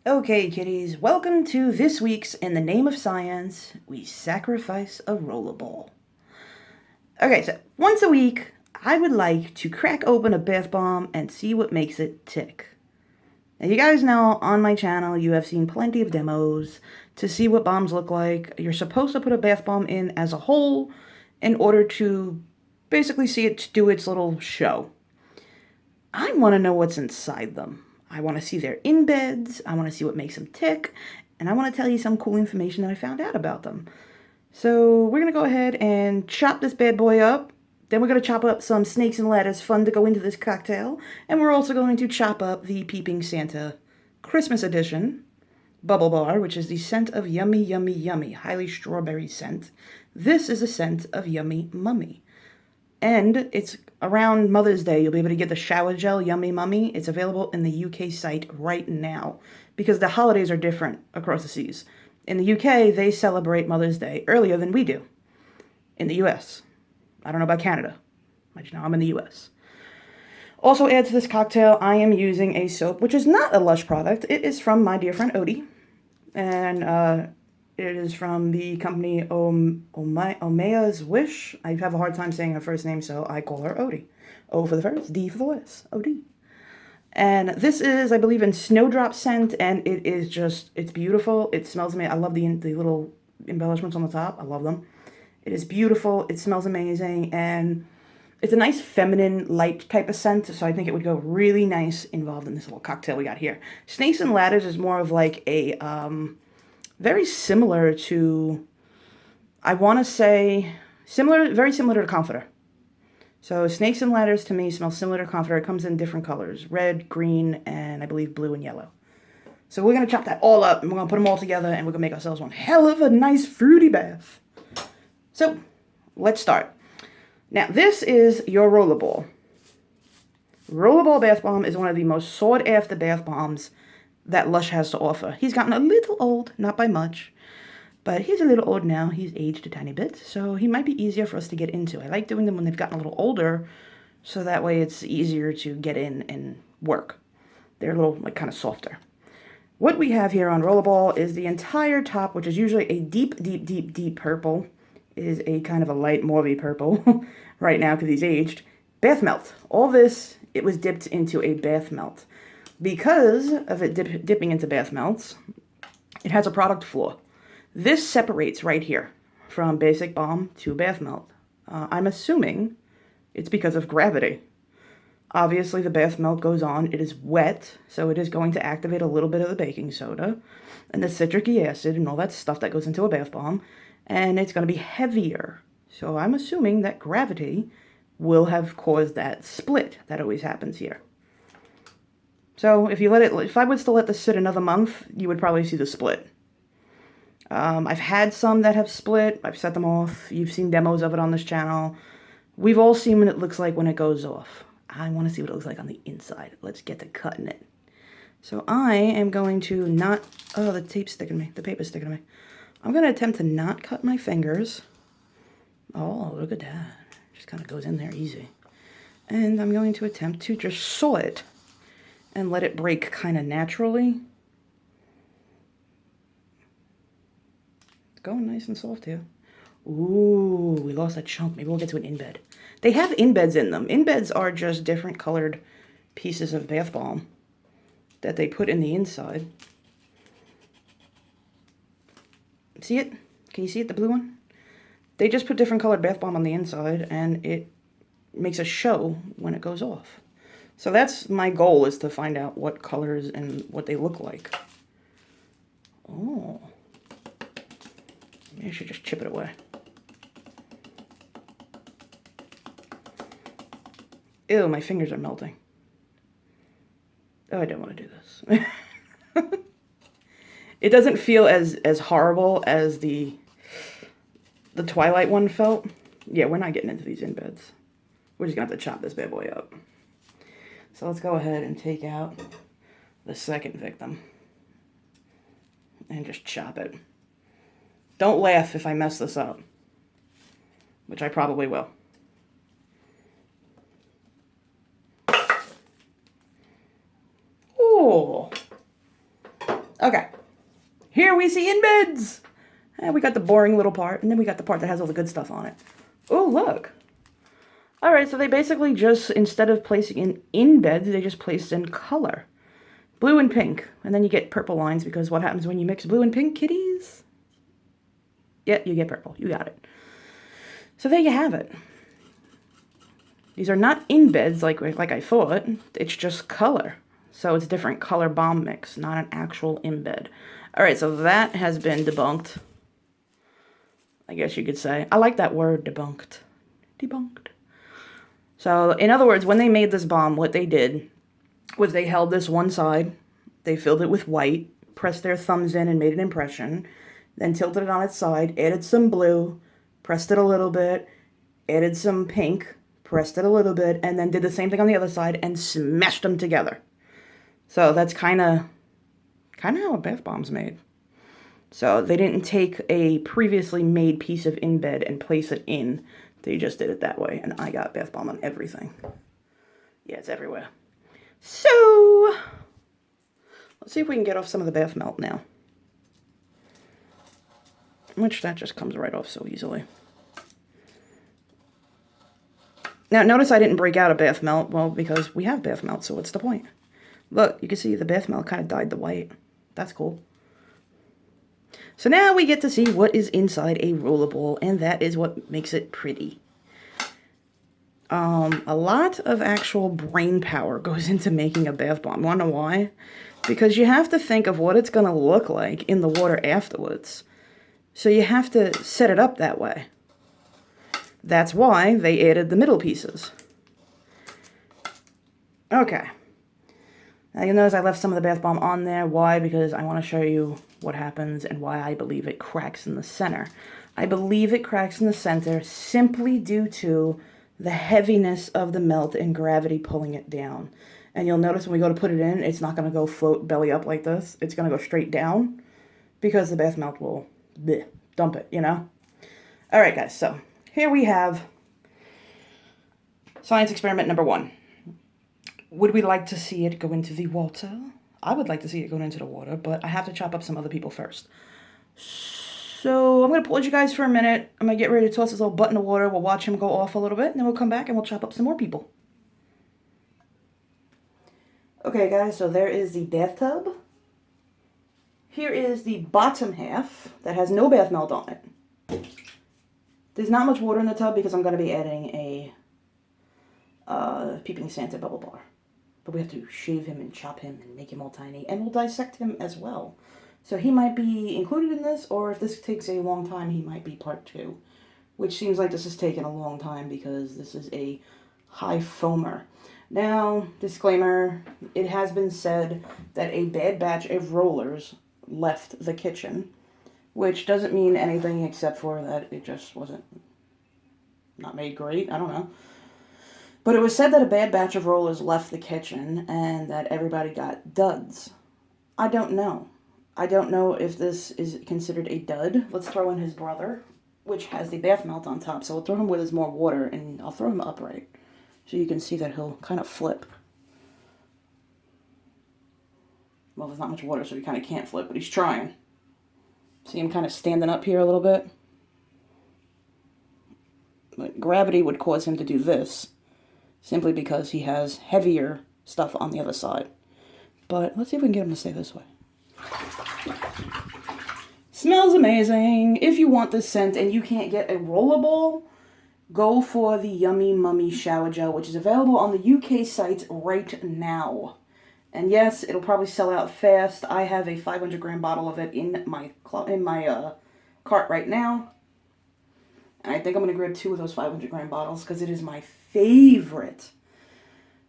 Okay, kitties, welcome to this week's In the Name of Science, We Sacrifice a Rollerball. Okay, so once a week, I would like to crack open a bath bomb and see what makes it tick. Now, you guys know on my channel you have seen plenty of demos to see what bombs look like. You're supposed to put a bath bomb in as a whole in order to basically see it do its little show. I want to know what's inside them. I want to see their embeds, I want to see what makes them tick, and I want to tell you some cool information that I found out about them. So we're going to go ahead and chop this bad boy up. Then we're going to chop up some snakes and ladders fun to go into this cocktail. And we're also going to chop up the Peeping Santa Christmas edition bubble bar, which is the scent of yummy, yummy, yummy, highly strawberry scent. This is a scent of yummy mummy. And it's around Mother's Day. You'll be able to get the shower gel Yummy Mummy. It's available in the UK site right now because the holidays are different across the seas. In the UK, they celebrate Mother's Day earlier than we do in the US. I don't know about Canada. I just know I'm in the US. Also add to this cocktail, I am using a soap, which is not a Lush product. It is from my dear friend Odie. And it is from the company Omea's Wish. I have a hard time saying her first name, so I call her Odie. O for the first, D for the last, Odie. And this is, I believe, in Snowdrop scent, and it is just, it's beautiful. It smells amazing. I love the little embellishments on the top. I love them. It is beautiful. It smells amazing, and it's a nice feminine, light type of scent, so I think it would go really nice involved in this little cocktail we got here. Snakes and Ladders is more of like a, very similar to, I want to say, very similar to Comforter. So Snakes and Ladders to me smells similar to Comforter. It comes in different colors, red, green, and I believe blue and yellow. So we're going to chop that all up, and we're going to put them all together, and we're going to make ourselves one hell of a nice fruity bath. So let's start. Now this is your rollerball. Rollerball bath bomb is one of the most sought after bath bombs that Lush has to offer. He's gotten a little old, not by much, but he's a little old now. He's aged a tiny bit, so he might be easier for us to get into. I like doing them when they've gotten a little older, so that way it's easier to get in and work. They're a little, like, kind of softer. What we have here on Rollerball is the entire top, which is usually a deep, deep, deep, deep purple, is a kind of a light mauvey purple right now because he's aged. Bath melt. All this, it was dipped into a bath melt. Because of it dipping into bath melts, it has a product flaw. This separates right here from basic balm to bath melt. I'm assuming it's because of gravity. Obviously, the bath melt goes on. It is wet, so it is going to activate a little bit of the baking soda and the citric acid and all that stuff that goes into a bath bomb, and it's going to be heavier. So I'm assuming that gravity will have caused that split that always happens here. So if I was to let this sit another month, you would probably see the split. I've had some that have split. I've set them off. You've seen demos of it on this channel. We've all seen what it looks like when it goes off. I want to see what it looks like on the inside. Let's get to cutting it. So I am going to not, oh, the tape's sticking to me. The paper's sticking to me. I'm going to attempt to not cut my fingers. Oh, look at that. Just kind of goes in there easy. And I'm going to attempt to just saw it and let it break kind of naturally. It's going nice and soft here. Ooh, we lost that chunk. Maybe we'll get to an embed. They have embeds in them. Embeds are just different colored pieces of bath bomb that they put in the inside. See it? Can you see it, the blue one? They just put different colored bath bomb on the inside, and it makes a show when it goes off. So that's my goal, is to find out what colors and what they look like. Oh. Maybe I should just chip it away. Ew, my fingers are melting. Oh, I don't want to do this. It doesn't feel as horrible as the Twilight one felt. Yeah, we're not getting into these embeds. We're just going to have to chop this bad boy up. So let's go ahead and take out the second victim and just chop it. Don't laugh if I mess this up, which I probably will. Oh, Okay. Here we see in beds. And we got the boring little part, and then we got the part that has all the good stuff on it. Oh, look. Alright, so they basically just, instead of placing in beds, they just placed in color. Blue and pink. And then you get purple lines, because what happens when you mix blue and pink, kitties? Yeah, you get purple. You got it. So there you have it. These are not in beds like I thought. It's just color. So it's a different color bomb mix, not an actual in bed. Alright, so that has been debunked. I guess you could say. I like that word, debunked. Debunked. So, in other words, when they made this bomb, what they did was they held this one side, they filled it with white, pressed their thumbs in and made an impression, then tilted it on its side, added some blue, pressed it a little bit, added some pink, pressed it a little bit, and then did the same thing on the other side and smashed them together. So that's kind of how a bath bomb's made. So they didn't take a previously made piece of in bed and place it in. They just did it that way, and I got bath bomb on everything. Yeah, it's everywhere. So, let's see if we can get off some of the bath melt now. Which, that just comes right off so easily. Now, notice I didn't break out a bath melt. Well, because we have bath melt, so what's the point? Look, you can see the bath melt kind of dyed the white. That's cool. So now we get to see what is inside a rollerball, and that is what makes it pretty. A lot of actual brain power goes into making a bath bomb. Wanna know why? Because you have to think of what it's going to look like in the water afterwards. So you have to set it up that way. That's why they added the middle pieces. Okay. Now you'll notice I left some of the bath bomb on there. Why? Because I want to show you what happens and why I believe it cracks in the center. I believe it cracks in the center simply due to the heaviness of the melt and gravity pulling it down. And you'll notice when we go to put it in, it's not going to go float belly up like this. It's going to go straight down because the bath melt will dump it, you know? Alright guys, so here we have science experiment number 1. Would we like to see it go into the water? I would like to see it go into the water, but I have to chop up some other people first. So I'm going to pause you guys for a minute. I'm going to get ready to toss this little butt in the water. We'll watch him go off a little bit, and then we'll come back and we'll chop up some more people. Okay guys, so there is the bathtub. Here is the bottom half that has no bath melt on it. There's not much water in the tub because I'm going to be adding a Peeping Santa bubble bar. But we have to shave him and chop him and make him all tiny. And we'll dissect him as well. So he might be included in this, or if this takes a long time, he might be part 2. Which seems like this has taken a long time because this is a high foamer. Now, disclaimer, it has been said that a bad batch of rollers left the kitchen. Which doesn't mean anything except for that it just wasn't not made great. I don't know. But it was said that a bad batch of rollers left the kitchen and that everybody got duds. I don't know. I don't know if this is considered a dud. Let's throw in his brother, which has the bath melt on top. So we'll throw him with his more water, and I'll throw him upright. So you can see that he'll kind of flip. Well, there's not much water, so he kind of can't flip, but he's trying. See him kind of standing up here a little bit? But gravity would cause him to do this. Simply because he has heavier stuff on the other side. But let's see if we can get him to stay this way. Smells amazing. If you want this scent and you can't get a rollerball, go for the Yummy Mummy Shower Gel, which is available on the UK site right now. And yes, it'll probably sell out fast. I have a 500 gram bottle of it in my cart right now. And I think I'm going to grab 2 of those 500 gram bottles because it is my favorite.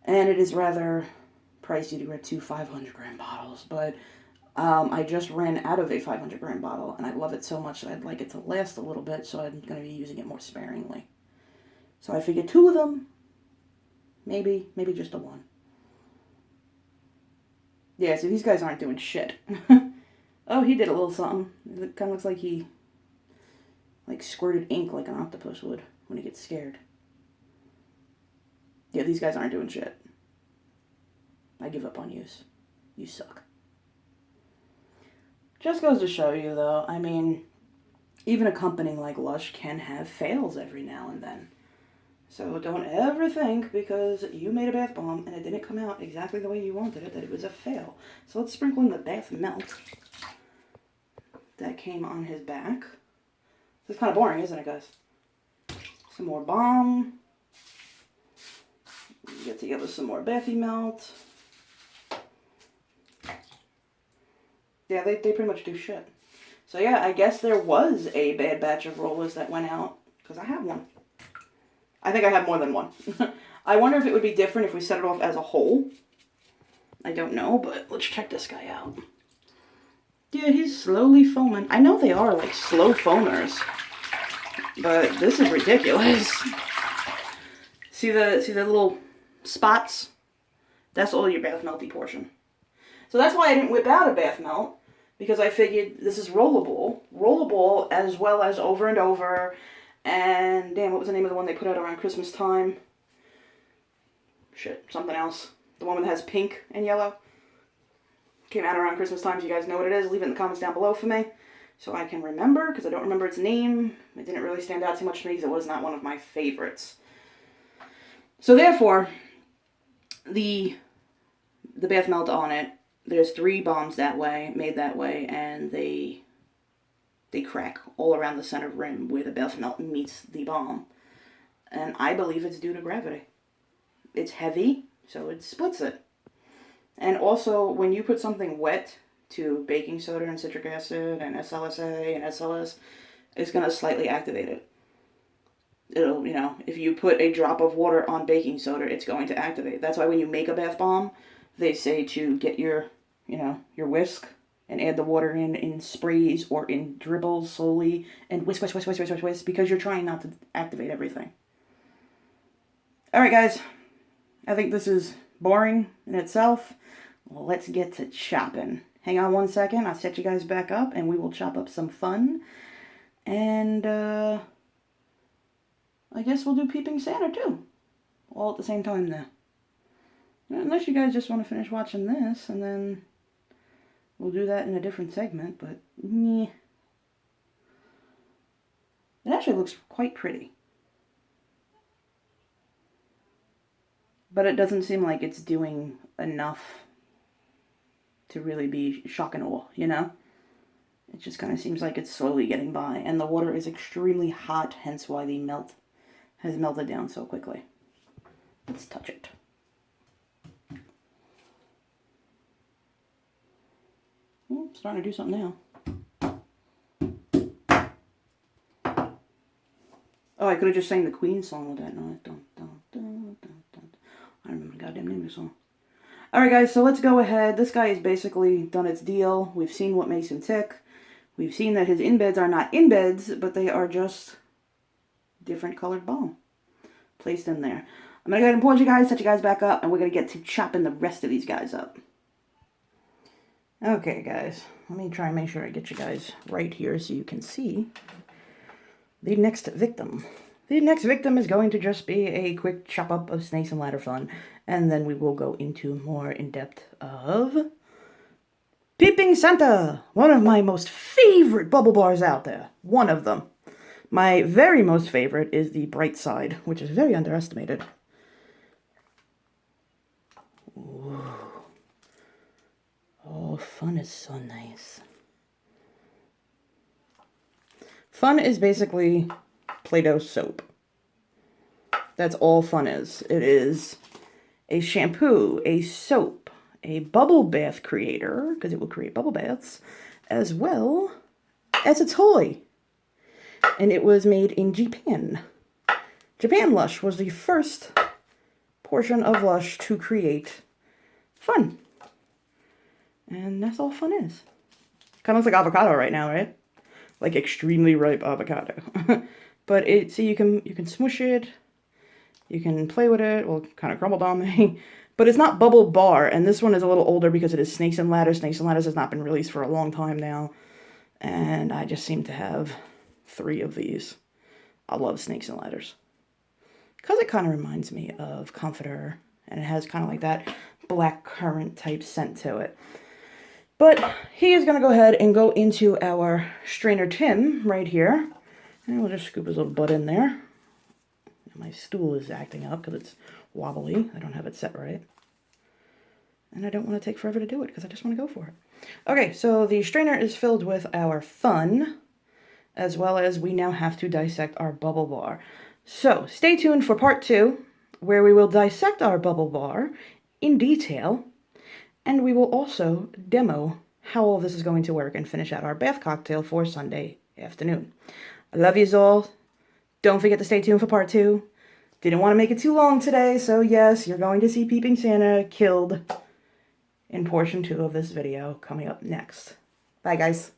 And it is rather pricey to grab 2 500 gram bottles. But I just ran out of a 500 gram bottle. And I love it so much that I'd like it to last a little bit. So I'm going to be using it more sparingly. So I figured 2 of them. Maybe just a 1. Yeah, so these guys aren't doing shit. Oh, he did a little something. It kind of looks like he squirted ink like an octopus would when he gets scared. Yeah, these guys aren't doing shit. I give up on you. You suck. Just goes to show you, though, I mean, even a company like Lush can have fails every now and then. So don't ever think because you made a bath bomb and it didn't come out exactly the way you wanted it that it was a fail. So let's sprinkle in the bath melt that came on his back. This is kind of boring, isn't it, guys? Some more balm. Get together some more bathy melt. Yeah, they pretty much do shit. So yeah, I guess there was a bad batch of rollers that went out, because I have one. I think I have more than one. I wonder if it would be different if we set it off as a whole. I don't know, but let's check this guy out. Yeah, he's slowly foaming. I know they are like slow foamers, but this is ridiculous. See the little spots? That's all your bath melty portion. So that's why I didn't whip out a bath melt, because I figured this is rollable as well as over and over. And damn, what was the name of the one they put out around Christmas time? Shit, something else. The one that has pink and yellow. Came out around Christmas time. If you guys know what it is, leave it in the comments down below for me, so I can remember, because I don't remember its name. It didn't really stand out too much to me because it was not one of my favorites. So therefore, the bath melt on it, there's 3 bombs that way, made that way, and they crack all around the center rim where the bath melt meets the bomb. And I believe it's due to gravity. It's heavy, so it splits it. And also, when you put something wet to baking soda and citric acid and SLSA and SLS, it's going to slightly activate it. It'll, you know, if you put a drop of water on baking soda, it's going to activate. That's why when you make a bath bomb, they say to get your, you know, your whisk and add the water in sprays or in dribbles slowly and whisk, whisk, whisk, whisk, whisk, whisk, whisk, because you're trying not to activate everything. Alright guys, I think this is boring in itself. Well, let's get to chopping. Hang on one second, I'll set you guys back up and we will chop up some fun. And I guess we'll do Peeping Santa too. All at the same time now. Unless you guys just want to finish watching this and then we'll do that in a different segment, but meh. It actually looks quite pretty. But it doesn't seem like it's doing enough to really be shock and awe, you know? It just kind of seems like it's slowly getting by. And the water is extremely hot, hence why the melt has melted down so quickly. Let's touch it. Starting to do something now. Oh, I could have just sang the Queen song with that. No, I remember the goddamn name of the song. Alright guys, so let's go ahead. This guy has basically done its deal. We've seen what makes him tick. We've seen that his in-beds are not in-beds, but they are just different colored balm placed in there. I'm going to go ahead and pause you guys, set you guys back up, and we're going to get to chopping the rest of these guys up. Okay guys, let me try and make sure I get you guys right here so you can see the next victim. The next victim is going to just be a quick chop up of snakes and ladder fun, and then we will go into more in depth of Peeping Santa, one of my most favorite bubble bars out there. One of them. My very most favorite is the Bright Side, which is very underestimated. Ooh. Oh, fun is so nice. Fun is basically Play-Doh soap. That's all fun is. It is a shampoo, a soap, a bubble bath creator, because it will create bubble baths, as well as a toy. And it was made in Japan. Japan Lush was the first portion of Lush to create fun. And that's all fun is. Kind of looks like avocado right now, right? Like extremely ripe avocado. But see, you can smush it. You can play with it. Well, kind of crumbled on me. But it's not bubble bar. And this one is a little older because it is Snakes and Ladders. Snakes and Ladders has not been released for a long time now. And I just seem to have 3 of these. I love Snakes and Ladders. Because it kind of reminds me of Comforter. And it has kind of like that black currant type scent to it. But he is going to go ahead and go into our strainer Tim right here. And we'll just scoop his little butt in there. My stool is acting up because it's wobbly. I don't have it set right. And I don't want to take forever to do it because I just want to go for it. Okay, so the strainer is filled with our fun, as well as we now have to dissect our bubble bar. So stay tuned for part 2, where we will dissect our bubble bar in detail, and we will also demo how all this is going to work and finish out our bath cocktail for Sunday afternoon. I love yous all. Don't forget to stay tuned for part 2. Didn't want to make it too long today, so yes, you're going to see Peeping Santa killed in portion 2 of this video coming up next. Bye, guys.